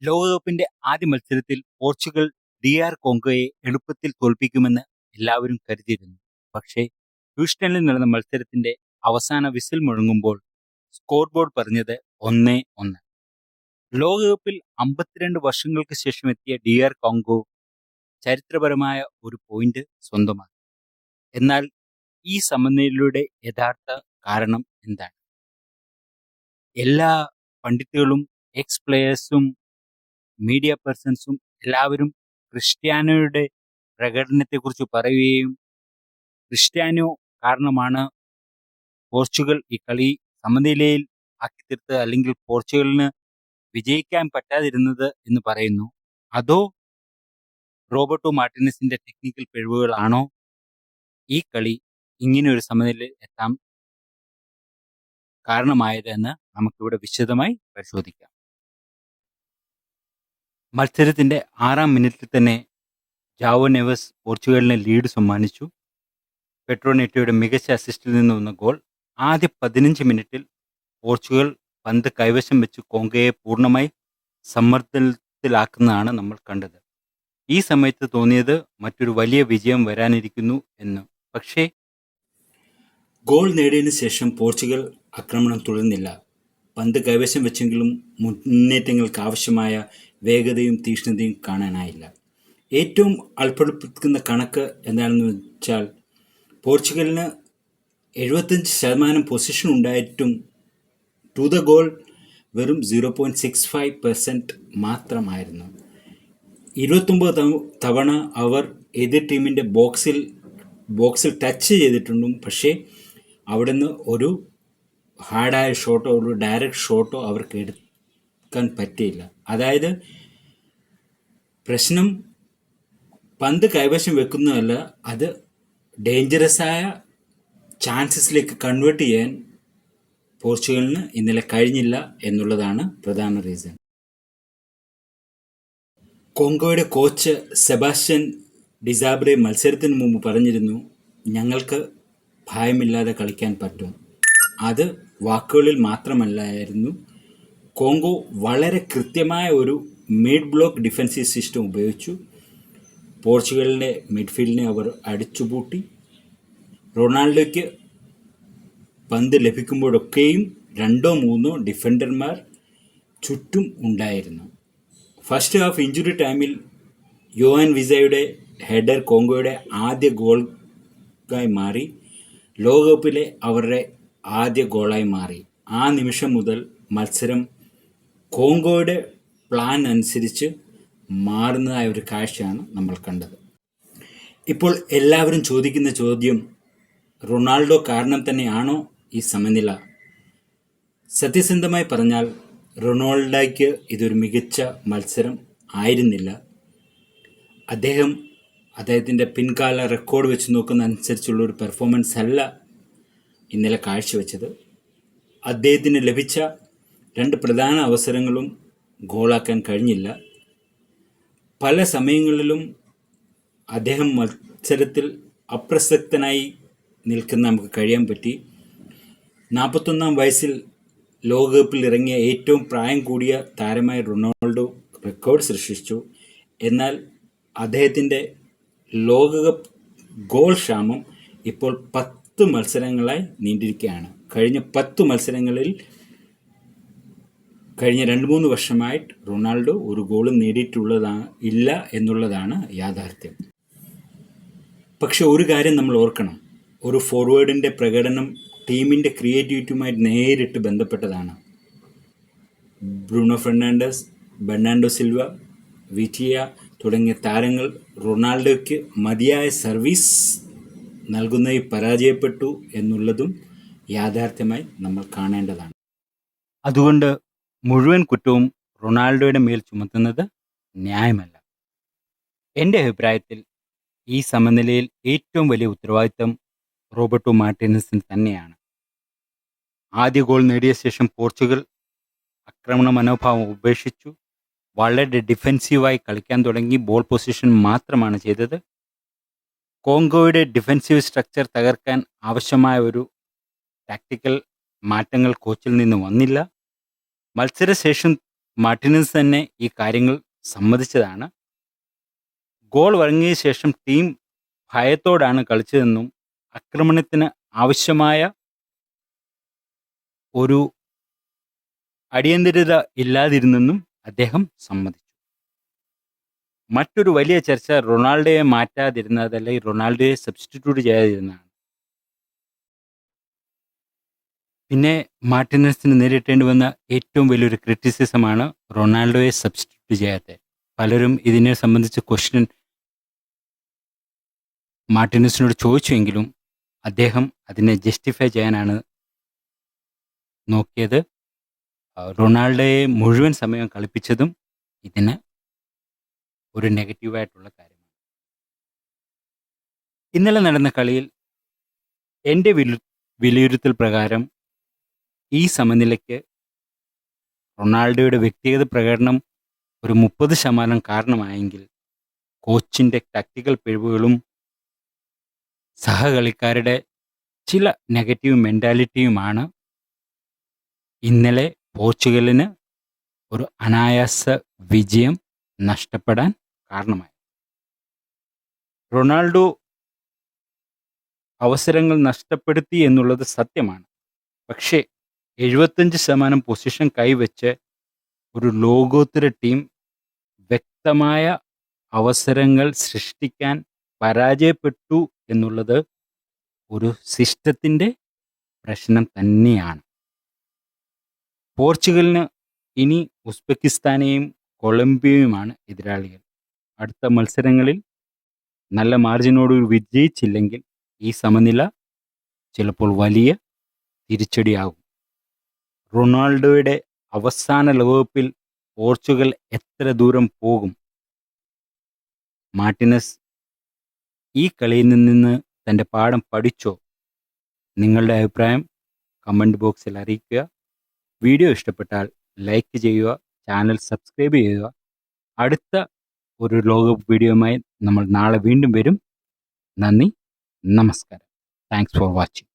ലോകകപ്പിന്റെ ആദ്യ മത്സരത്തിൽ പോർച്ചുഗൽ DR കോങ്കോയെ എളുപ്പത്തിൽ തോൽപ്പിക്കുമെന്ന് എല്ലാവരും കരുതിയിരുന്നു. പക്ഷേ ഹ്യൂസ്റ്റണിൽ നടന്ന മത്സരത്തിന്റെ അവസാന വിസിൽ മുഴങ്ങുമ്പോൾ സ്കോർ ബോർഡ് പറഞ്ഞത് 1-1. ലോകകപ്പിൽ 52 വർഷങ്ങൾക്ക് ശേഷം എത്തിയ DR കോങ്കോ ചരിത്രപരമായ ഒരു പോയിന്റ് സ്വന്തമാക്കി. എന്നാൽ ഈ സമനിലയുടെ യഥാർത്ഥ കാരണം എന്താണ്? എല്ലാ പണ്ഡിറ്റുകളും, എക്സ് പ്ലേയേഴ്സും, മീഡിയ പേഴ്സൺസും എല്ലാവരും ക്രിസ്ത്യാനോയുടെ പ്രകടനത്തെക്കുറിച്ച് പറയുകയും ക്രിസ്ത്യാനോ കാരണമാണ് പോർച്ചുഗൽ ഈ കളി സമനിലയിൽ ആക്കി തീർത്തത്, അല്ലെങ്കിൽ പോർച്ചുഗലിന് വിജയിക്കാൻ പറ്റാതിരുന്നത് എന്ന് പറയുന്നു. അതോ റോബർട്ടോ മാർട്ടിനസിന്റെ ടെക്നിക്കൽ പിഴവുകളാണോ ഈ കളി ഇങ്ങനെ ഒരു സമനിലയിൽ എത്താൻ കാരണമായത് എന്ന് നമുക്കിവിടെ വിശദമായി പരിശോധിക്കാം. മത്സരത്തിന്റെ 6-ാം മിനിറ്റിൽ തന്നെ ജാവോ നെവസ് പോർച്ചുഗലിന് ലീഡ് സമ്മാനിച്ചു. പെട്രോ നെറ്റോയുടെ മികച്ച അസിസ്റ്റിൽ നിന്ന് വന്ന ഗോൾ. ആദ്യ 15 മിനിറ്റിൽ പോർച്ചുഗൽ പന്ത് കൈവശം വെച്ച് കോങ്കോയെ പൂർണ്ണമായി സമ്മർദ്ദത്തിലാക്കുന്നതാണ് നമ്മൾ കണ്ടത്. ഈ സമയത്ത് തോന്നിയത് മറ്റൊരു വലിയ വിജയം വരാനിരിക്കുന്നു എന്ന്. പക്ഷേ ഗോൾ നേടിയതിനു ശേഷം പോർച്ചുഗൽ ആക്രമണം തുടർന്നില്ല. പന്ത് കൈവശം വെച്ചെങ്കിലും മുന്നേറ്റങ്ങൾക്ക് ആവശ്യമായ വേഗതയും തീക്ഷ്ണതയും കാണാനായില്ല. ഏറ്റവും അത്ഭുതപ്പെടുത്തുന്ന കണക്ക് എന്താണെന്ന് വെച്ചാൽ, പോർച്ചുഗലിന് 75% പൊസിഷൻ ഉണ്ടായിട്ടും ടു ദ ഗോൾ വെറും 0.65% മാത്രമായിരുന്നു. 29 തവണ അവർ എതിർ ടീമിൻ്റെ ബോക്സിൽ ടച്ച് ചെയ്തിട്ടുണ്ടും പക്ഷേ അവിടുന്ന് ഒരു ഹാർഡായ ഷോട്ടോ ഒരു ഡയറക്റ്റ് ഷോട്ടോ അവർക്ക് എടുക്കാൻ പറ്റിയില്ല. അതായത് പ്രശ്നം പന്ത് കൈവശം വെക്കുന്നതല്ല, അത് ഡേഞ്ചറസായ ചാൻസസിലേക്ക് കൺവേർട്ട് ചെയ്യാൻ പോർച്ചുഗലിന് ഇന്നലെ കഴിഞ്ഞില്ല എന്നുള്ളതാണ് പ്രധാന റീസൺ. കോങ്കോയുടെ കോച്ച് സെബാസ്റ്റ്യൻ ഡിസാബ്രെ മത്സരത്തിന് മുമ്പ് പറഞ്ഞിരുന്നു, ഞങ്ങൾക്ക് ഭയമില്ലാതെ കളിക്കാൻ പറ്റും. അത് വാക്കുകളിൽ മാത്രമല്ലായിരുന്നു. കോങ്കോ വളരെ കൃത്യമായ ഒരു മിഡ് ബ്ലോക്ക് ഡിഫൻസീവ് സിസ്റ്റം ഉപയോഗിച്ചു. പോർച്ചുഗലിൻ്റെ മിഡ്ഫീൽഡിനെ അവർ അടിച്ചുപൂട്ടി. റൊണാൾഡോയ്ക്ക് പന്ത് ലഭിക്കുമ്പോഴൊക്കെയും 2-3 ഡിഫൻഡർമാർ ചുറ്റും ഉണ്ടായിരുന്നു. ഫസ്റ്റ് ഹാഫ് ഇഞ്ചുറി ടൈമിൽ യോഹാൻ വിസയുടെ ഹെഡർ കോങ്കോയുടെ ആദ്യ ഗോളായി മാറി. ലോകകപ്പിലെ അവരുടെ ആദ്യ ഗോളായി മാറി. ആ നിമിഷം മുതൽ മത്സരം കോങ്കോയുടെ പ്ലാൻ അനുസരിച്ച് മാറുന്നതായ ഒരു കാഴ്ചയാണ് നമ്മൾ കണ്ടത്. ഇപ്പോൾ എല്ലാവരും ചോദിക്കുന്ന ചോദ്യം, റൊണാൾഡോ കാരണം തന്നെയാണോ ഈ സമനില? സത്യസന്ധമായി പറഞ്ഞാൽ റൊണാൾഡോയ്ക്ക് ഇതൊരു മികച്ച മത്സരം ആയിരുന്നില്ല. അദ്ദേഹത്തിൻ്റെ പിൻകാല റെക്കോർഡ് വെച്ച് നോക്കുന്ന അനുസരിച്ചുള്ളൊരു പെർഫോമൻസ് അല്ല ഇന്നലെ കാഴ്ചവെച്ചത്. അദ്ദേഹത്തിന് ലഭിച്ച 2 പ്രധാന അവസരങ്ങളും ഗോളാക്കാൻ കഴിഞ്ഞില്ല. പല സമയങ്ങളിലും അദ്ദേഹം മത്സരത്തിൽ അപ്രസക്തനായി നിൽക്കുന്ന നമുക്ക് കഴിയാൻ പറ്റി. 41-ാം വയസ്സിൽ ലോകകപ്പിൽ ഇറങ്ങിയ ഏറ്റവും പ്രായം കൂടിയ താരമായ റൊണാൾഡോ റെക്കോർഡ് സൃഷ്ടിച്ചു. എന്നാൽ അദ്ദേഹത്തിൻ്റെ ലോകകപ്പ് ഗോൾ ക്ഷാമം ഇപ്പോൾ 10 മത്സരങ്ങളായി നീണ്ടിരിക്കുകയാണ്. കഴിഞ്ഞ 10 മത്സരങ്ങളിൽ കഴിഞ്ഞ 2-3 വർഷമായിട്ട് റൊണാൾഡോ ഒരു ഗോളും ഇല്ല എന്നുള്ളതാണ് യാഥാർത്ഥ്യം. പക്ഷെ ഒരു കാര്യം നമ്മൾ ഓർക്കണം, ഒരു ഫോർവേഡിൻ്റെ പ്രകടനം ടീമിൻ്റെ ക്രിയേറ്റിവിറ്റിയുമായിട്ട് നേരിട്ട് ബന്ധപ്പെട്ടതാണ്. ബ്രൂണോ ഫെർണാണ്ടസ്, ബെർണാർഡോ സിൽവ, വിറ്റിയ തുടങ്ങിയ താരങ്ങൾ റൊണാൾഡോയ്ക്ക് മതിയായ സർവീസ് നൽകുന്നതിൽ പരാജയപ്പെട്ടു എന്നുള്ളതും യാഥാർത്ഥ്യമായി നമ്മൾ കാണേണ്ടതാണ്. അതുകൊണ്ട് മുഴുവൻ കുറ്റവും റൊണാൾഡോയുടെ മേൽ ചുമത്തുന്നത് ന്യായമല്ല. എൻ്റെ അഭിപ്രായത്തിൽ ഈ സമനിലയിൽ ഏറ്റവും വലിയ ഉത്തരവാദിത്തം റോബർട്ടോ മാർട്ടിനസിന് തന്നെയാണ്. ആദ്യ ഗോൾ നേടിയ ശേഷം പോർച്ചുഗൽ ആക്രമണ മനോഭാവം ഉപേക്ഷിച്ചു. വളരെ ഡിഫെൻസീവായി കളിക്കാൻ തുടങ്ങി. ബോൾ പൊസിഷൻ മാത്രമാണ് ചെയ്തത്. കോങ്കോയുടെ ഡിഫെൻസീവ് സ്ട്രക്ചർ തകർക്കാൻ ആവശ്യമായ ഒരു ടാക്ടിക്കൽ മാറ്റങ്ങൾ കോച്ചിൽ നിന്ന് വന്നില്ല. മത്സരശേഷം മാർട്ടിനസ് തന്നെ ഈ കാര്യങ്ങൾ സമ്മതിച്ചതാണ്. ഗോൾ വഴങ്ങിയ ശേഷം ടീം ഭയത്തോടാണ് കളിച്ചതെന്നും ആക്രമണത്തിന് ആവശ്യമായ ഒരു അടിയന്തരത ഇല്ലാതിരുന്നെന്നും അദ്ദേഹം സമ്മതിച്ചു. മറ്റൊരു വലിയ ചർച്ച റൊണാൾഡോയെ മാറ്റാതിരുന്നത് അല്ലെങ്കിൽ റൊണാൾഡോയെ സബ്സ്റ്റിറ്റ്യൂട്ട് ചെയ്യാതിരുന്നതാണ്. പിന്നെ മാർട്ടിനസിന് നേരിട്ടേണ്ടി വന്ന ഏറ്റവും വലിയൊരു ക്രിറ്റിസിസമാണ് റൊണാൾഡോയെ സബ്സ്റ്റിറ്റ്യൂട്ട് ചെയ്യാത്തത്. പലരും ഇതിനെ സംബന്ധിച്ച് ക്വസ്റ്റ്യൻ മാർട്ടിനസിനോട് ചോദിച്ചുവെങ്കിലും അദ്ദേഹം അതിനെ ജസ്റ്റിഫൈ ചെയ്യാനാണ് നോക്കിയത്. റൊണാൾഡോയെ മുഴുവൻ സമയം കളിപ്പിച്ചതും ഇതിന് ഒരു നെഗറ്റീവായിട്ടുള്ള കാര്യമാണ്. ഇന്നലെ നടന്ന കളിയിൽ എൻ്റെ വിലയിരുത്തൽ പ്രകാരം ഈ സമനിലയ്ക്ക് റൊണാൾഡോയുടെ വ്യക്തിഗത പ്രകടനം ഒരു 30% കാരണമായെങ്കിൽ കോച്ചിൻ്റെ ടാക്ടിക്കൽ പിഴവുകളും സഹകളിക്കാരുടെ ചില നെഗറ്റീവ് മെൻറ്റാലിറ്റിയുമാണ് ഇന്നലെ പോർച്ചുഗലിന് ഒരു അനായാസ വിജയം നഷ്ടപ്പെടാൻ കാരണമായി. റൊണാൾഡോ അവസരങ്ങൾ നഷ്ടപ്പെടുത്തി എന്നുള്ളത് സത്യമാണ്. പക്ഷേ 75% പൊസിഷൻ കൈവച്ച് ഒരു ലോകോത്തര ടീം വ്യക്തമായ അവസരങ്ങൾ സൃഷ്ടിക്കാൻ പരാജയപ്പെട്ടു എന്നുള്ളത് ഒരു സിസ്റ്റത്തിൻ്റെ പ്രശ്നം തന്നെയാണ്. പോർച്ചുഗലിന് ഇനി ഉസ്ബെക്കിസ്ഥാനെയും കൊളംബിയയുമാണ് എതിരാളികൾ. അടുത്ത മത്സരങ്ങളിൽ നല്ല മാർജിനോട് വിജയിച്ചില്ലെങ്കിൽ ഈ സമനില ചിലപ്പോൾ വലിയ തിരിച്ചടിയാകും. റൊണാൾഡോയുടെ അവസാന ലോകകപ്പിൽ പോർച്ചുഗൽ എത്ര ദൂരം പോകും? മാർട്ടിനസ് ഈ കളിയിൽ നിന്ന് തൻ്റെ പാഠം പഠിച്ചോ? നിങ്ങളുടെ അഭിപ്രായം കമൻറ്റ് ബോക്സിൽ അറിയിക്കുക. വീഡിയോ ഇഷ്ടപ്പെട്ടാൽ ലൈക്ക് ചെയ്യുക, ചാനൽ സബ്സ്ക്രൈബ് ചെയ്യുക. അടുത്ത ഒരു ലോകകപ്പ് വീഡിയോയുമായി നമ്മൾ നാളെ വീണ്ടും വരും. നന്ദി, നമസ്കാരം. Thanks for watching.